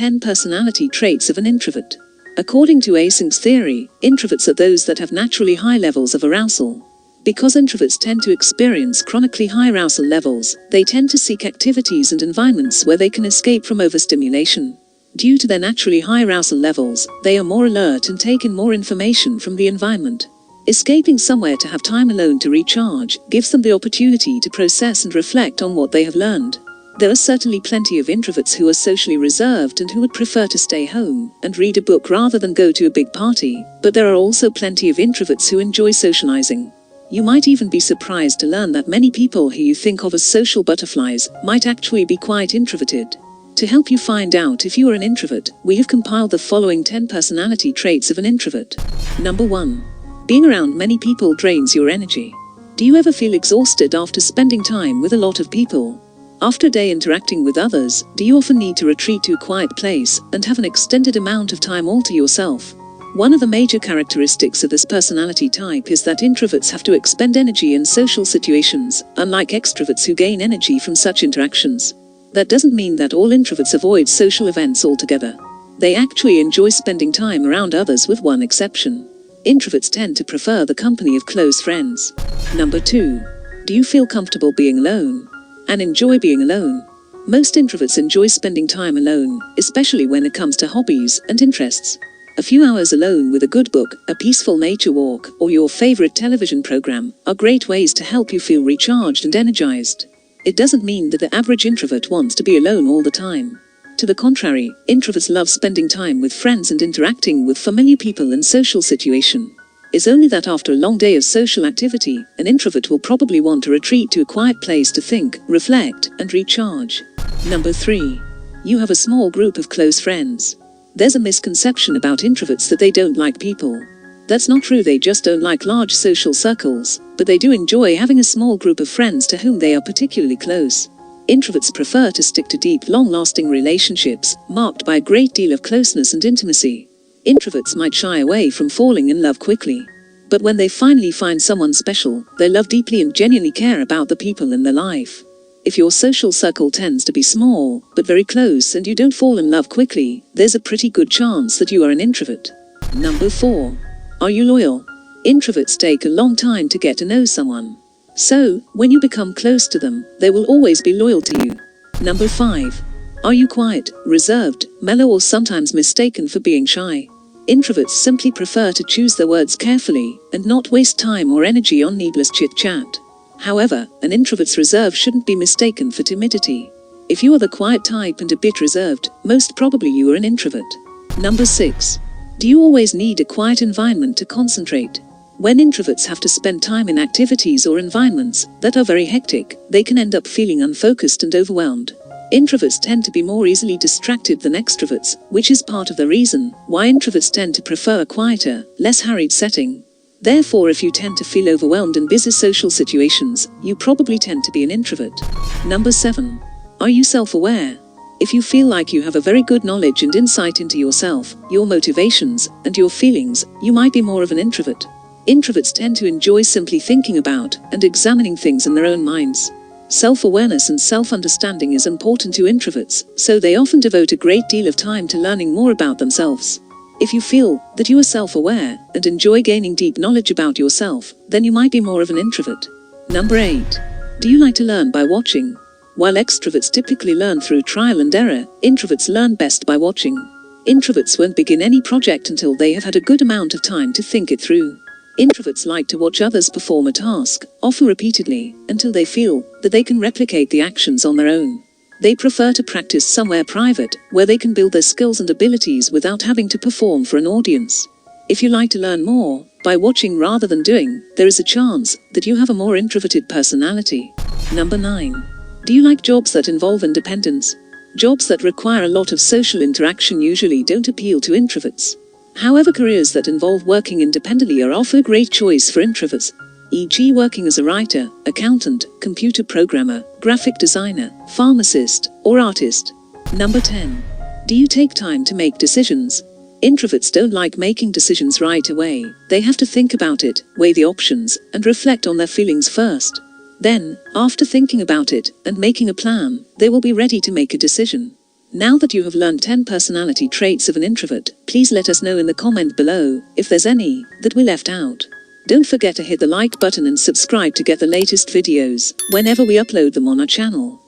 10 personality traits of an introvert. According to Eysenck's theory, introverts are those that have naturally high levels of arousal. Because introverts tend to experience chronically high arousal levels, they tend to seek activities and environments where they can escape from overstimulation. Due to their naturally high arousal levels, they are more alert and take in more information from the environment. Escaping somewhere to have time alone to recharge gives them the opportunity to process and reflect on what they have learned. There are certainly plenty of introverts who are socially reserved and who would prefer to stay home and read a book rather than go to a big party, but there are also plenty of introverts who enjoy socializing. You might even be surprised to learn that many people who you think of as social butterflies might actually be quite introverted. To help you find out if you are an introvert, we have compiled the following 10 personality traits of an introvert. Number 1. Being around many people drains your energy. Do you ever feel exhausted after spending time with a lot of people? After a day interacting with others, do you often need to retreat to a quiet place and have an extended amount of time all to yourself? One of the major characteristics of this personality type is that introverts have to expend energy in social situations, unlike extroverts who gain energy from such interactions. That doesn't mean that all introverts avoid social events altogether. They actually enjoy spending time around others, with one exception. Introverts tend to prefer the company of close friends. Number 2. Do you feel comfortable being alone and enjoy being alone? Most introverts enjoy spending time alone, especially when it comes to hobbies and interests. A few hours alone with a good book, a peaceful nature walk, or your favorite television program are great ways to help you feel recharged and energized. It doesn't mean that the average introvert wants to be alone all the time. To the contrary, introverts love spending time with friends and interacting with familiar people in social situations. It's only that after a long day of social activity, an introvert will probably want to retreat to a quiet place to think, reflect, and recharge. Number 3. You have a small group of close friends. There's a misconception about introverts that they don't like people. That's not true. They just don't like large social circles, but they do enjoy having a small group of friends to whom they are particularly close. Introverts prefer to stick to deep, long-lasting relationships, marked by a great deal of closeness and intimacy. Introverts might shy away from falling in love quickly, but when they finally find someone special, they love deeply and genuinely care about the people in their life. If your social circle tends to be small, but very close, and you don't fall in love quickly, there's a pretty good chance that you are an introvert. Number 4. Are you loyal? Introverts take a long time to get to know someone. So, when you become close to them, they will always be loyal to you. Number 5. Are you quiet, reserved, mellow, or sometimes mistaken for being shy? Introverts simply prefer to choose their words carefully and not waste time or energy on needless chit-chat. However, an introvert's reserve shouldn't be mistaken for timidity. If you are the quiet type and a bit reserved, most probably you are an introvert. Number 6. Do you always need a quiet environment to concentrate? When introverts have to spend time in activities or environments that are very hectic, they can end up feeling unfocused and overwhelmed. Introverts tend to be more easily distracted than extroverts, which is part of the reason why introverts tend to prefer a quieter, less hurried setting. Therefore, if you tend to feel overwhelmed in busy social situations, you probably tend to be an introvert. Number 7. Are you self-aware? If you feel like you have a very good knowledge and insight into yourself, your motivations, and your feelings, you might be more of an introvert. Introverts tend to enjoy simply thinking about and examining things in their own minds. Self-awareness and self-understanding is important to introverts, so they often devote a great deal of time to learning more about themselves. If you feel that you are self-aware and enjoy gaining deep knowledge about yourself, then you might be more of an introvert. Number 8. Do you like to learn by watching? While extroverts typically learn through trial and error, introverts learn best by watching. Introverts won't begin any project until they have had a good amount of time to think it through. Introverts like to watch others perform a task, often repeatedly, until they feel that they can replicate the actions on their own. They prefer to practice somewhere private, where they can build their skills and abilities without having to perform for an audience. If you like to learn more by watching rather than doing, there is a chance that you have a more introverted personality. Number 9. Do you like jobs that involve independence? Jobs that require a lot of social interaction usually don't appeal to introverts. However, careers that involve working independently are often a great choice for introverts, e.g. working as a writer, accountant, computer programmer, graphic designer, pharmacist, or artist. Number 10. Do you take time to make decisions? Introverts don't like making decisions right away. They have to think about it, weigh the options, and reflect on their feelings first. Then, after thinking about it and making a plan, they will be ready to make a decision. Now that you have learned 10 personality traits of an introvert, please let us know in the comment below, if there's any, that we left out. Don't forget to hit the like button and subscribe to get the latest videos, whenever we upload them on our channel.